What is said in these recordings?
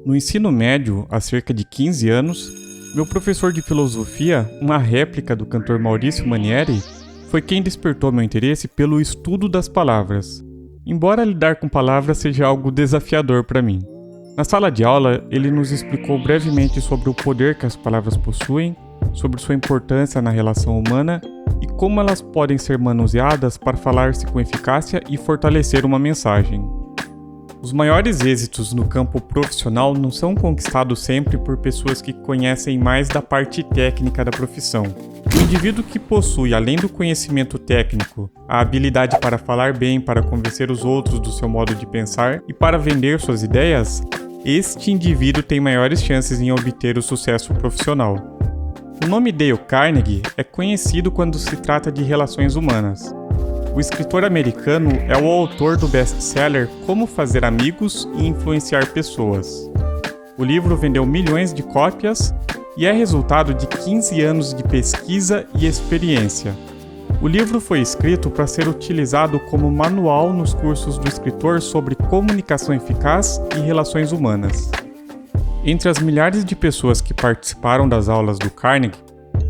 No ensino médio, há cerca de 15 anos, meu professor de filosofia, uma réplica do cantor Maurício Manieri, foi quem despertou meu interesse pelo estudo das palavras. Embora lidar com palavras seja algo desafiador para mim. Na sala de aula, ele nos explicou brevemente sobre o poder que as palavras possuem, sobre sua importância na relação humana e como elas podem ser manuseadas para falar-se com eficácia e fortalecer uma mensagem. Os maiores êxitos no campo profissional não são conquistados sempre por pessoas que conhecem mais da parte técnica da profissão. O indivíduo que possui, além do conhecimento técnico, a habilidade para falar bem, para convencer os outros do seu modo de pensar e para vender suas ideias, este indivíduo tem maiores chances em obter o sucesso profissional. O nome Dale Carnegie é conhecido quando se trata de relações humanas. O escritor americano é o autor do best-seller Como Fazer Amigos e Influenciar Pessoas. O livro vendeu milhões de cópias e é resultado de 15 anos de pesquisa e experiência. O livro foi escrito para ser utilizado como manual nos cursos do escritor sobre comunicação eficaz e relações humanas. Entre as milhares de pessoas que participaram das aulas do Carnegie,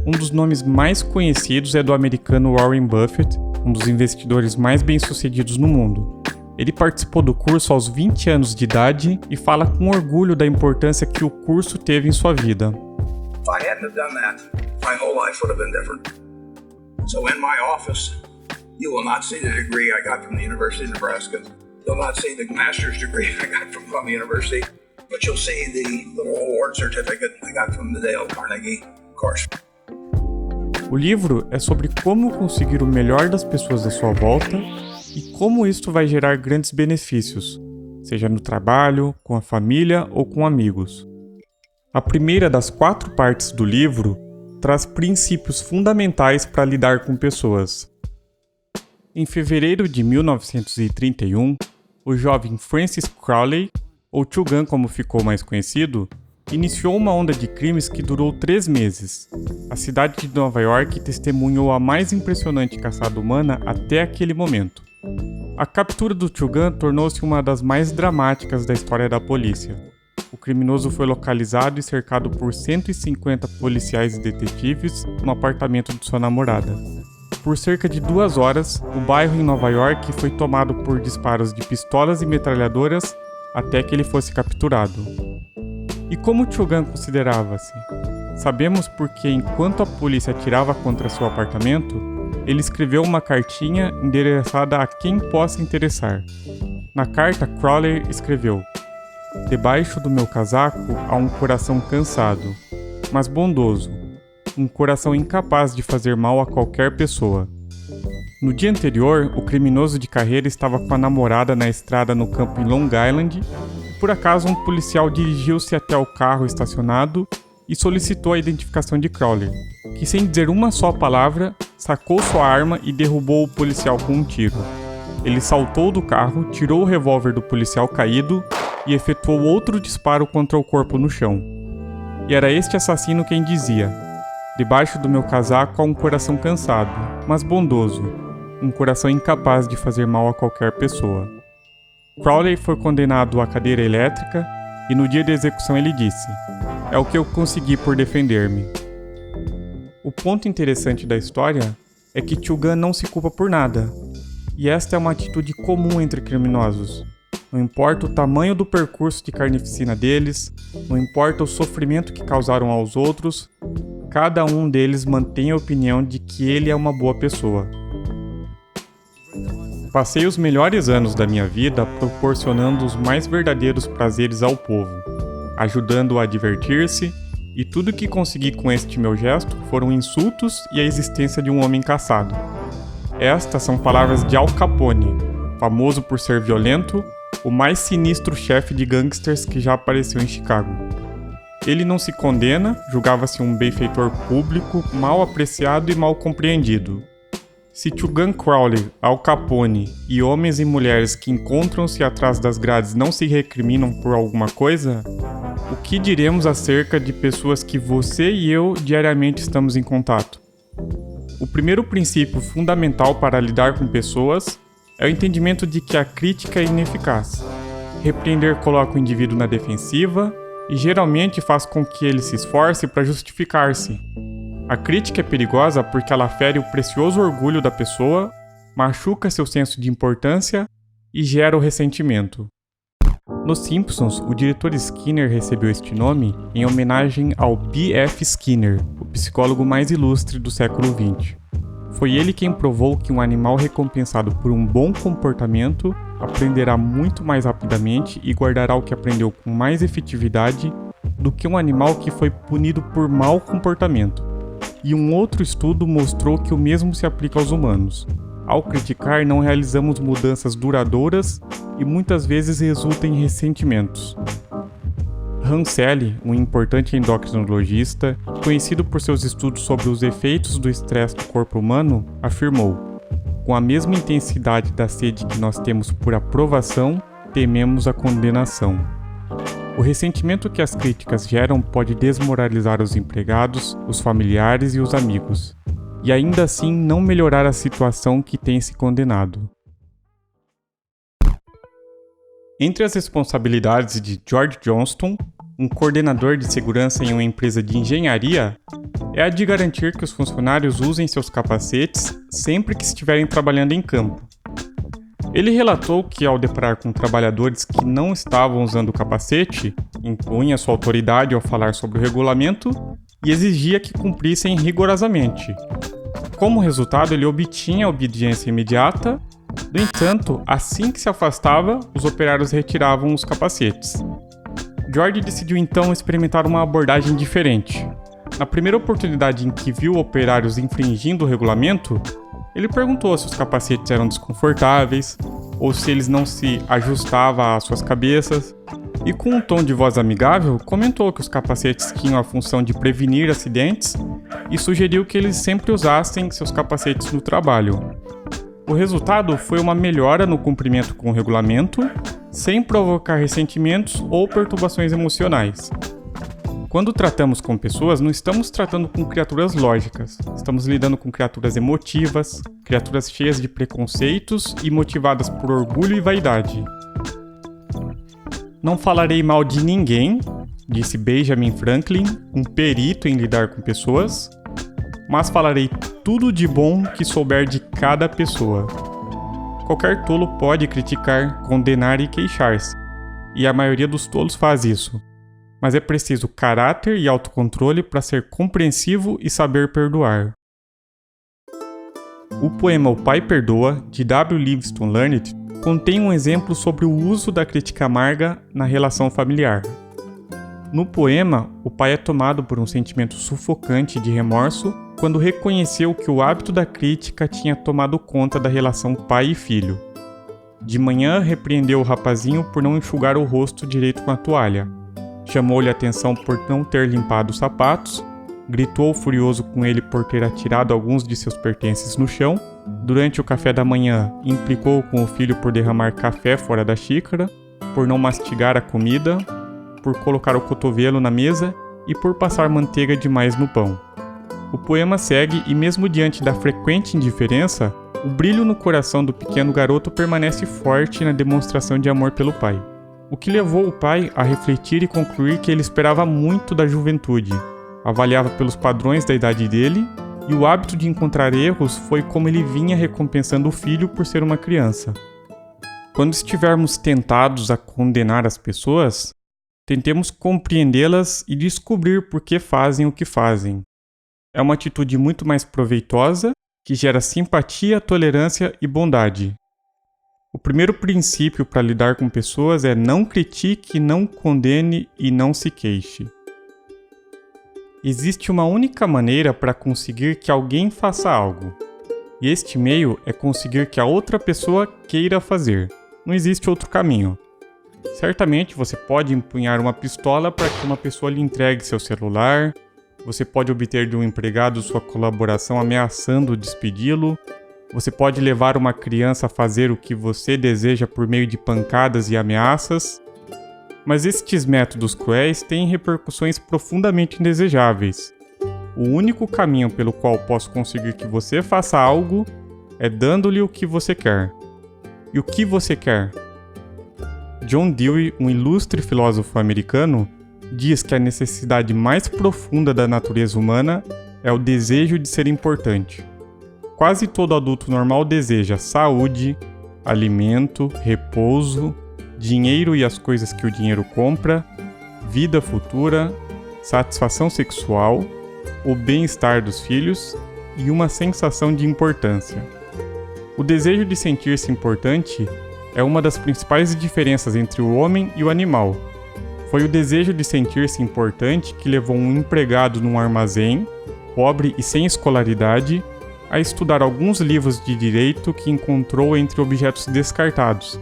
um dos nomes mais conhecidos é do americano Warren Buffett, um dos investidores mais bem-sucedidos no mundo. Ele participou do curso aos 20 anos de idade e fala com orgulho da importância que o curso teve em sua vida. If I hadn't have done that, my whole life would have been different. So in my office, you will not see the degree I got from the University of Nebraska. You'll not see the master's degree I got from Columbia University, but you'll see the little award certificate I got from the Dale Carnegie course. O livro é sobre como conseguir o melhor das pessoas à sua volta e como isso vai gerar grandes benefícios, seja no trabalho, com a família ou com amigos. A primeira das 4 partes do livro traz princípios fundamentais para lidar com pessoas. Em fevereiro de 1931, o jovem Francis Crowley, ou Two Gun como ficou mais conhecido, iniciou uma onda de crimes que durou 3 meses. A cidade de Nova York testemunhou a mais impressionante caçada humana até aquele momento. A captura do Two Gun tornou-se uma das mais dramáticas da história da polícia. O criminoso foi localizado e cercado por 150 policiais e detetives no apartamento de sua namorada. Por cerca de 2 horas, o bairro em Nova York foi tomado por disparos de pistolas e metralhadoras até que ele fosse capturado. E como Two Gun considerava-se? Sabemos porque, enquanto a polícia atirava contra seu apartamento, ele escreveu uma cartinha endereçada a quem possa interessar. Na carta, Crowley escreveu: "Debaixo do meu casaco há um coração cansado, mas bondoso, um coração incapaz de fazer mal a qualquer pessoa." No dia anterior, o criminoso de carreira estava com a namorada na estrada no campo em Long Island. Por acaso, um policial dirigiu-se até o carro estacionado e solicitou a identificação de Crowley, que sem dizer uma só palavra, sacou sua arma e derrubou o policial com um tiro. Ele saltou do carro, tirou o revólver do policial caído e efetuou outro disparo contra o corpo no chão. E era este assassino quem dizia: "Debaixo do meu casaco há um coração cansado, mas bondoso, um coração incapaz de fazer mal a qualquer pessoa." Crowley foi condenado à cadeira elétrica e no dia da execução ele disse: "É o que eu consegui por defender-me." O ponto interessante da história é que Two Gun não se culpa por nada, e esta é uma atitude comum entre criminosos. Não importa o tamanho do percurso de carnificina deles, não importa o sofrimento que causaram aos outros, cada um deles mantém a opinião de que ele é uma boa pessoa. Passei os melhores anos da minha vida proporcionando os mais verdadeiros prazeres ao povo, ajudando-o a divertir-se, e tudo que consegui com este meu gesto foram insultos e a existência de um homem caçado. Estas são palavras de Al Capone, famoso por ser violento, o mais sinistro chefe de gangsters que já apareceu em Chicago. Ele não se condena, julgava-se um benfeitor público, mal apreciado e mal compreendido. Se Two Gun Crowley, Al Capone e homens e mulheres que encontram-se atrás das grades não se recriminam por alguma coisa, o que diremos acerca de pessoas que você e eu diariamente estamos em contato? O primeiro princípio fundamental para lidar com pessoas é o entendimento de que a crítica é ineficaz. Repreender coloca o indivíduo na defensiva e geralmente faz com que ele se esforce para justificar-se. A crítica é perigosa porque ela fere o precioso orgulho da pessoa, machuca seu senso de importância e gera o ressentimento. Nos Simpsons, o diretor Skinner recebeu este nome em homenagem ao B.F. Skinner, o psicólogo mais ilustre do século XX. Foi ele quem provou que um animal recompensado por um bom comportamento aprenderá muito mais rapidamente e guardará o que aprendeu com mais efetividade do que um animal que foi punido por mau comportamento. E um outro estudo mostrou que o mesmo se aplica aos humanos. Ao criticar, não realizamos mudanças duradouras e muitas vezes resulta em ressentimentos. Hans Selye, um importante endocrinologista, conhecido por seus estudos sobre os efeitos do estresse no corpo humano, afirmou: com a mesma intensidade da sede que nós temos por aprovação, tememos a condenação. O ressentimento que as críticas geram pode desmoralizar os empregados, os familiares e os amigos, e ainda assim não melhorar a situação que tem se condenado. Entre as responsabilidades de George Johnston, um coordenador de segurança em uma empresa de engenharia, é a de garantir que os funcionários usem seus capacetes sempre que estiverem trabalhando em campo. Ele relatou que, ao deparar com trabalhadores que não estavam usando o capacete, impunha sua autoridade ao falar sobre o regulamento e exigia que cumprissem rigorosamente. Como resultado, ele obtinha a obediência imediata. No entanto, assim que se afastava, os operários retiravam os capacetes. George decidiu então experimentar uma abordagem diferente. Na primeira oportunidade em que viu operários infringindo o regulamento, ele perguntou se os capacetes eram desconfortáveis ou se eles não se ajustavam às suas cabeças, e com um tom de voz amigável, comentou que os capacetes tinham a função de prevenir acidentes e sugeriu que eles sempre usassem seus capacetes no trabalho. O resultado foi uma melhora no cumprimento com o regulamento, sem provocar ressentimentos ou perturbações emocionais. Quando tratamos com pessoas, não estamos tratando com criaturas lógicas, estamos lidando com criaturas emotivas, criaturas cheias de preconceitos e motivadas por orgulho e vaidade. Não falarei mal de ninguém, disse Benjamin Franklin, um perito em lidar com pessoas, mas falarei tudo de bom que souber de cada pessoa. Qualquer tolo pode criticar, condenar e queixar-se, e a maioria dos tolos faz isso. Mas é preciso caráter e autocontrole para ser compreensivo e saber perdoar. O poema O Pai Perdoa, de W. Livingston Learned, contém um exemplo sobre o uso da crítica amarga na relação familiar. No poema, o pai é tomado por um sentimento sufocante de remorso quando reconheceu que o hábito da crítica tinha tomado conta da relação pai e filho. De manhã, repreendeu o rapazinho por não enxugar o rosto direito com a toalha. Chamou-lhe a atenção por não ter limpado os sapatos, gritou furioso com ele por ter atirado alguns de seus pertences no chão. Durante o café da manhã, implicou com o filho por derramar café fora da xícara, por não mastigar a comida, por colocar o cotovelo na mesa e por passar manteiga demais no pão. O poema segue e, mesmo diante da frequente indiferença, o brilho no coração do pequeno garoto permanece forte na demonstração de amor pelo pai. O que levou o pai a refletir e concluir que ele esperava muito da juventude, avaliava pelos padrões da idade dele, e o hábito de encontrar erros foi como ele vinha recompensando o filho por ser uma criança. Quando estivermos tentados a condenar as pessoas, tentemos compreendê-las e descobrir por que fazem o que fazem. É uma atitude muito mais proveitosa, que gera simpatia, tolerância e bondade. O primeiro princípio para lidar com pessoas é não critique, não condene e não se queixe. Existe uma única maneira para conseguir que alguém faça algo. E este meio é conseguir que a outra pessoa queira fazer. Não existe outro caminho. Certamente você pode empunhar uma pistola para que uma pessoa lhe entregue seu celular, você pode obter de um empregado sua colaboração ameaçando despedi-lo, você pode levar uma criança a fazer o que você deseja por meio de pancadas e ameaças, mas estes métodos cruéis têm repercussões profundamente indesejáveis. O único caminho pelo qual posso conseguir que você faça algo é dando-lhe o que você quer. E o que você quer? John Dewey, um ilustre filósofo americano, diz que a necessidade mais profunda da natureza humana é o desejo de ser importante. Quase todo adulto normal deseja saúde, alimento, repouso, dinheiro e as coisas que o dinheiro compra, vida futura, satisfação sexual, o bem-estar dos filhos e uma sensação de importância. O desejo de sentir-se importante é uma das principais diferenças entre o homem e o animal. Foi o desejo de sentir-se importante que levou um empregado num armazém, pobre e sem escolaridade, a estudar alguns livros de direito que encontrou entre objetos descartados.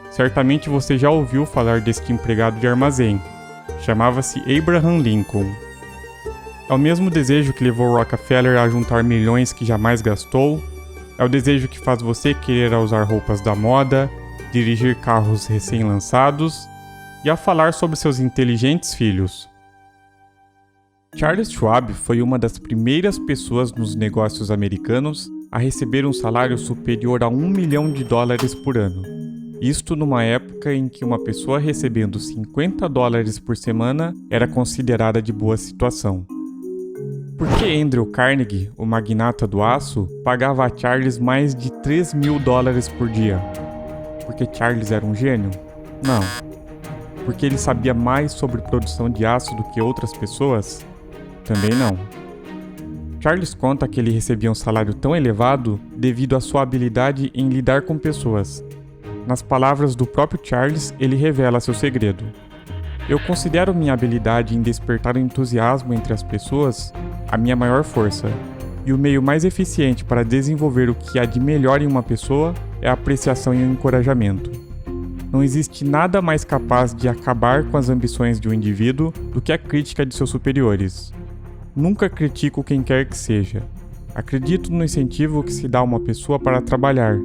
Certamente você já ouviu falar deste empregado de armazém. Chamava-se Abraham Lincoln. É o mesmo desejo que levou Rockefeller a juntar milhões que jamais gastou. É o desejo que faz você querer usar roupas da moda, dirigir carros recém-lançados e a falar sobre seus inteligentes filhos. Charles Schwab foi uma das primeiras pessoas nos negócios americanos a receber um salário superior a $1 milhão por ano. Isto numa época em que uma pessoa recebendo $50 por semana era considerada de boa situação. Por que Andrew Carnegie, o magnata do aço, pagava a Charles mais de $3 mil por dia? Porque Charles era um gênio? Não. Porque ele sabia mais sobre produção de aço do que outras pessoas? Também não. Charles conta que ele recebia um salário tão elevado devido à sua habilidade em lidar com pessoas. Nas palavras do próprio Charles, ele revela seu segredo. Eu considero minha habilidade em despertar o entusiasmo entre as pessoas a minha maior força, e o meio mais eficiente para desenvolver o que há de melhor em uma pessoa é a apreciação e o encorajamento. Não existe nada mais capaz de acabar com as ambições de um indivíduo do que a crítica de seus superiores. Nunca critico quem quer que seja. Acredito no incentivo que se dá a uma pessoa para trabalhar.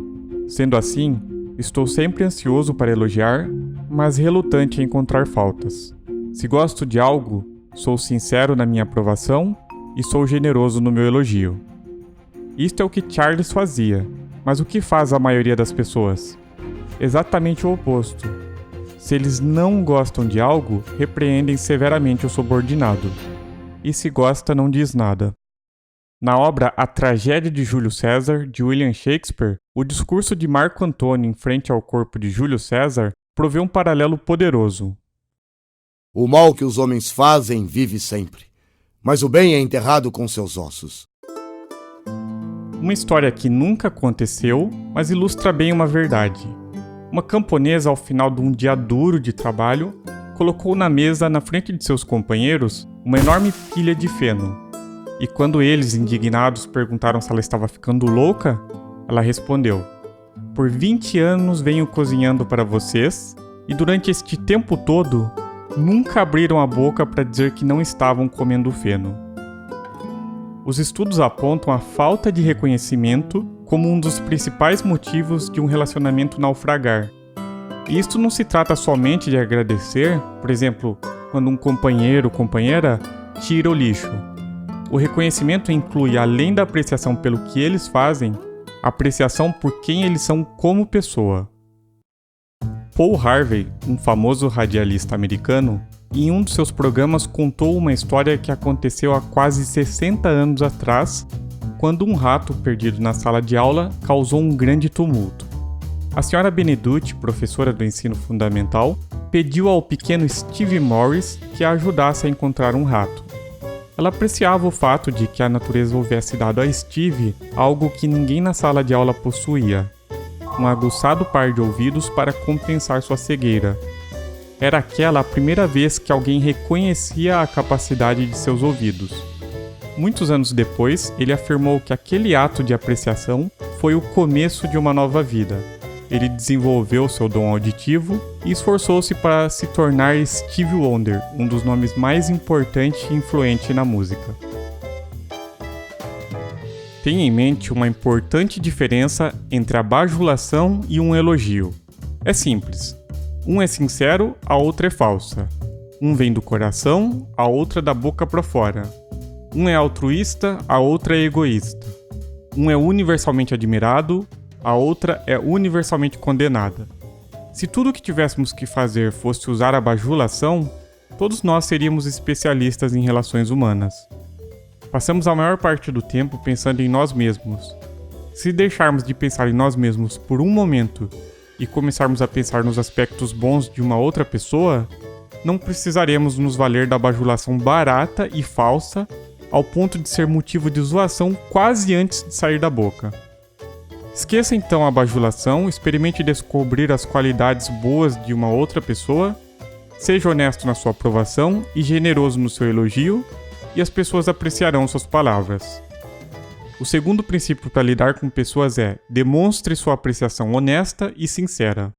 Sendo assim, estou sempre ansioso para elogiar, mas relutante em encontrar faltas. Se gosto de algo, sou sincero na minha aprovação e sou generoso no meu elogio. Isto é o que Charles fazia, mas o que faz a maioria das pessoas? Exatamente o oposto. Se eles não gostam de algo, repreendem severamente o subordinado. E se gosta, não diz nada. Na obra A Tragédia de Júlio César, de William Shakespeare, o discurso de Marco Antônio em frente ao corpo de Júlio César provê um paralelo poderoso. O mal que os homens fazem vive sempre, mas o bem é enterrado com seus ossos. Uma história que nunca aconteceu, mas ilustra bem uma verdade. Uma camponesa, ao final de um dia duro de trabalho, colocou na mesa, na frente de seus companheiros, uma enorme pilha de feno. E quando eles, indignados, perguntaram se ela estava ficando louca, ela respondeu: "Por 20 anos venho cozinhando para vocês, e durante este tempo todo, nunca abriram a boca para dizer que não estavam comendo feno." Os estudos apontam a falta de reconhecimento como um dos principais motivos de um relacionamento naufragar. E isto não se trata somente de agradecer, por exemplo, quando um companheiro ou companheira tira o lixo. O reconhecimento inclui, além da apreciação pelo que eles fazem, a apreciação por quem eles são como pessoa. Paul Harvey, um famoso radialista americano, em um dos seus programas contou uma história que aconteceu há quase 60 anos atrás, quando um rato perdido na sala de aula causou um grande tumulto. A senhora Benedutti, professora do ensino fundamental, pediu ao pequeno Steve Morris que a ajudasse a encontrar um rato. Ela apreciava o fato de que a natureza houvesse dado a Steve algo que ninguém na sala de aula possuía: um aguçado par de ouvidos para compensar sua cegueira. Era aquela a primeira vez que alguém reconhecia a capacidade de seus ouvidos. Muitos anos depois, ele afirmou que aquele ato de apreciação foi o começo de uma nova vida. Ele desenvolveu seu dom auditivo e esforçou-se para se tornar Stevie Wonder, um dos nomes mais importantes e influentes na música. Tenha em mente uma importante diferença entre a bajulação e um elogio. É simples. Um é sincero, a outra é falsa. Um vem do coração, a outra da boca para fora. Um é altruísta, a outra é egoísta. Um é universalmente admirado, a outra é universalmente condenada. Se tudo o que tivéssemos que fazer fosse usar a bajulação, todos nós seríamos especialistas em relações humanas. Passamos a maior parte do tempo pensando em nós mesmos. Se deixarmos de pensar em nós mesmos por um momento e começarmos a pensar nos aspectos bons de uma outra pessoa, não precisaremos nos valer da bajulação barata e falsa ao ponto de ser motivo de zoação quase antes de sair da boca. Esqueça então a bajulação, experimente descobrir as qualidades boas de uma outra pessoa, seja honesto na sua aprovação e generoso no seu elogio, e as pessoas apreciarão suas palavras. O segundo princípio para lidar com pessoas é: demonstre sua apreciação honesta e sincera.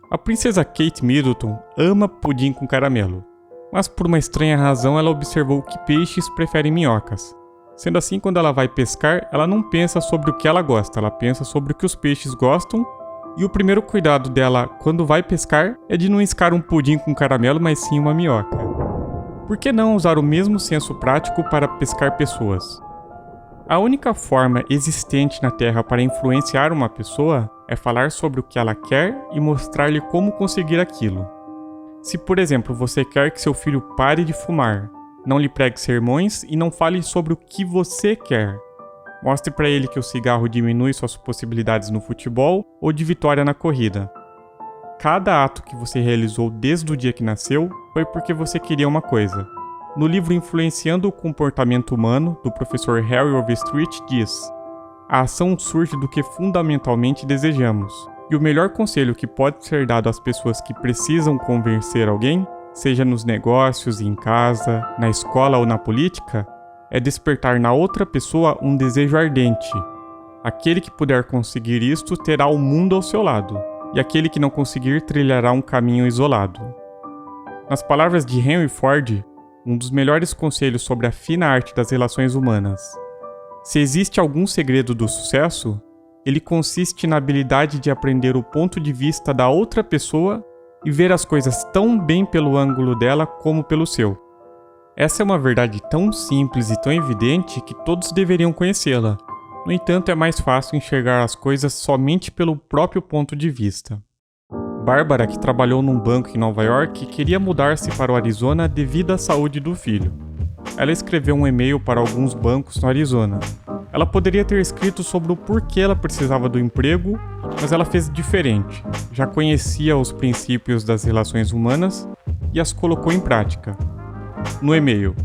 A princesa Kate Middleton ama pudim com caramelo, mas por uma estranha razão ela observou que peixes preferem minhocas. Sendo assim, quando ela vai pescar, ela não pensa sobre o que ela gosta, ela pensa sobre o que os peixes gostam, e o primeiro cuidado dela quando vai pescar é de não iscar um pudim com caramelo, mas sim uma minhoca. Por que não usar o mesmo senso prático para pescar pessoas? A única forma existente na Terra para influenciar uma pessoa é falar sobre o que ela quer e mostrar-lhe como conseguir aquilo. Se, por exemplo, você quer que seu filho pare de fumar, não lhe pregue sermões e não fale sobre o que você quer. Mostre para ele que o cigarro diminui suas possibilidades no futebol ou de vitória na corrida. Cada ato que você realizou desde o dia que nasceu foi porque você queria uma coisa. No livro Influenciando o Comportamento Humano, do professor Harry Overstreet, diz: a ação surge do que fundamentalmente desejamos, e o melhor conselho que pode ser dado às pessoas que precisam convencer alguém, seja nos negócios, em casa, na escola ou na política, é despertar na outra pessoa um desejo ardente. Aquele que puder conseguir isto terá o mundo ao seu lado, e aquele que não conseguir trilhará um caminho isolado. Nas palavras de Henry Ford, um dos melhores conselhos sobre a fina arte das relações humanas: se existe algum segredo do sucesso, ele consiste na habilidade de aprender o ponto de vista da outra pessoa e ver as coisas tão bem pelo ângulo dela como pelo seu. Essa é uma verdade tão simples e tão evidente que todos deveriam conhecê-la. No entanto, é mais fácil enxergar as coisas somente pelo próprio ponto de vista. Bárbara, que trabalhou num banco em Nova York, queria mudar-se para o Arizona devido à saúde do filho. Ela escreveu um e-mail para alguns bancos no Arizona. Ela poderia ter escrito sobre o porquê ela precisava do emprego, mas ela fez diferente. Já conhecia os princípios das relações humanas e as colocou em prática. No e-mail: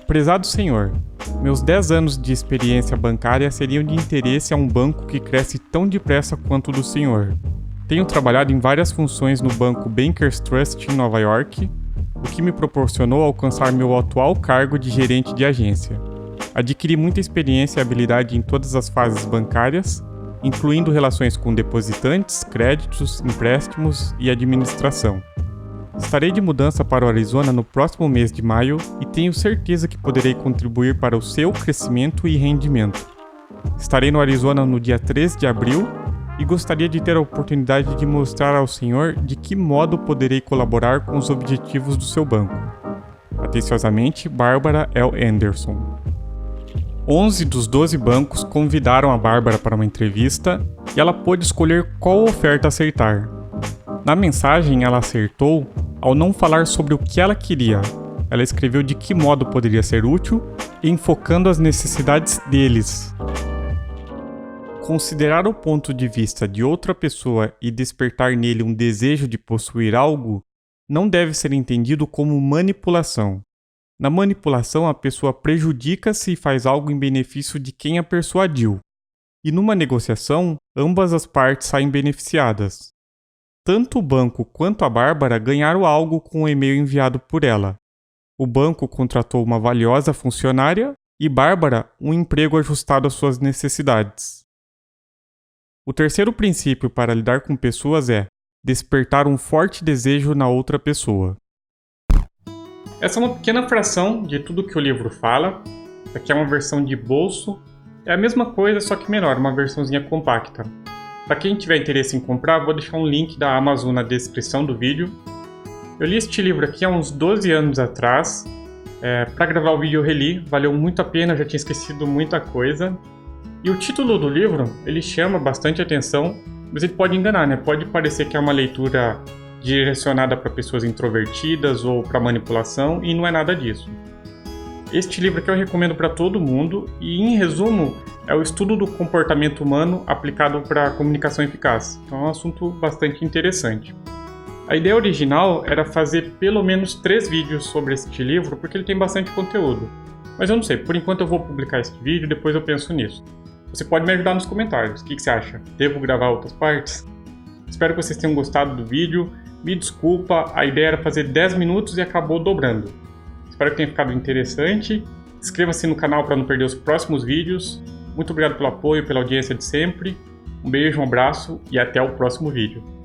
prezado senhor, meus 10 anos de experiência bancária seriam de interesse a um banco que cresce tão depressa quanto o do senhor. Tenho trabalhado em várias funções no banco Bankers Trust em Nova York, o que me proporcionou alcançar meu atual cargo de gerente de agência. Adquiri muita experiência e habilidade em todas as fases bancárias, incluindo relações com depositantes, créditos, empréstimos e administração. Estarei de mudança para o Arizona no próximo mês de maio e tenho certeza que poderei contribuir para o seu crescimento e rendimento. Estarei no Arizona no dia 13 de abril e gostaria de ter a oportunidade de mostrar ao senhor de que modo poderei colaborar com os objetivos do seu banco. Atenciosamente, Bárbara L. Anderson. 11 dos 12 bancos convidaram a Bárbara para uma entrevista e ela pôde escolher qual oferta aceitar. Na mensagem, ela acertou ao não falar sobre o que ela queria. Ela escreveu de que modo poderia ser útil, enfocando as necessidades deles. Considerar o ponto de vista de outra pessoa e despertar nele um desejo de possuir algo não deve ser entendido como manipulação. Na manipulação, a pessoa prejudica-se e faz algo em benefício de quem a persuadiu. E numa negociação, ambas as partes saem beneficiadas. Tanto o banco quanto a Bárbara ganharam algo com o e-mail enviado por ela. O banco contratou uma valiosa funcionária e Bárbara um emprego ajustado às suas necessidades. O terceiro princípio para lidar com pessoas é despertar um forte desejo na outra pessoa. Essa é uma pequena fração de tudo que o livro fala. Aqui é uma versão de bolso. É a mesma coisa, só que menor, uma versãozinha compacta. Para quem tiver interesse em comprar, vou deixar um link da Amazon na descrição do vídeo. Eu li este livro aqui há uns 12 anos atrás. Para gravar o vídeo eu reli, valeu muito a pena, eu já tinha esquecido muita coisa. E o título do livro, ele chama bastante atenção, Mas ele pode enganar, né? Pode parecer que é uma leitura direcionada para pessoas introvertidas ou para manipulação, e não é nada disso. Este livro aqui eu recomendo para todo mundo e, em resumo, é o estudo do comportamento humano aplicado para a comunicação eficaz. Então é um assunto bastante interessante. A ideia original era fazer pelo menos 3 vídeos sobre este livro, porque ele tem bastante conteúdo. Mas eu não sei, por enquanto eu vou publicar este vídeo, depois eu penso nisso. Você pode me ajudar nos comentários, o que você acha? Devo gravar outras partes? Espero que vocês tenham gostado do vídeo. Me desculpa, a ideia era fazer 10 minutos e acabou dobrando. Espero que tenha ficado interessante. Inscreva-se no canal para não perder os próximos vídeos. Muito obrigado pelo apoio, pela audiência de sempre. Um beijo, um abraço e até o próximo vídeo.